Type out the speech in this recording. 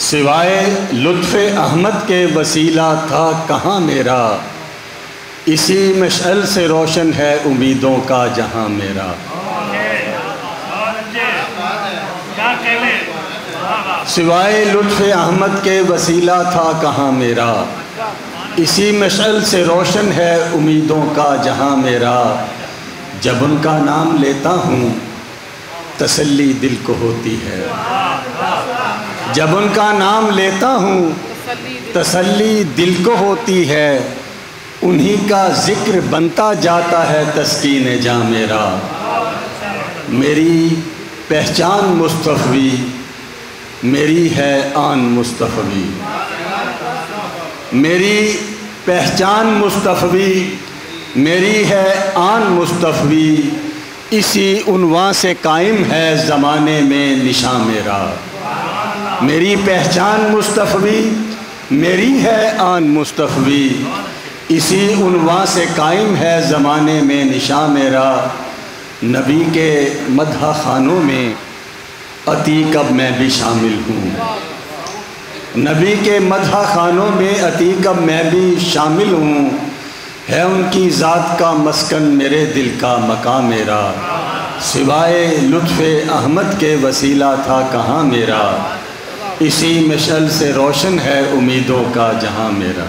सिवाय लुत्फ़ अहमद के वसीला था कहाँ मेरा, इसी मशअल से रोशन है उम्मीदों का जहां मेरा। सिवाय लुत्फ़ अहमद के वसीला था कहाँ मेरा, इसी मशअल से रोशन है उम्मीदों का जहां मेरा। जब उनका नाम लेता हूँ तसल्ली दिल को होती है, जब उनका नाम लेता हूँ तसल्ली दिल को होती है। उन्हीं का ज़िक्र बनता जाता है तस्कीन जां मेरा। मेरी पहचान मुस्तफ़वी, मेरी है आन मुस्तफ़वी। मेरी पहचान मुस्तफ़वी, मेरी है आन मुस्तफ़वी। इसी उन्वान से कायम है ज़माने में निशान मेरा। मेरी पहचान मुस्तफ़वी, मेरी है आन मुस्तफ़वी। इसी उन्वान से कायम है ज़माने में निशान मेरा। नबी के मदह खानों में अतीक अब मैं भी शामिल हूँ। नबी के मदह खानों में अतीक अब मैं भी शामिल हूँ। है उनकी ज़ात का मस्कन मेरे दिल का मकाम मेरा। सिवाय लुत्फ़ अहमद के वसीला था कहाँ मेरा, इसी मशअल से रोशन है उम्मीदों का जहां मेरा।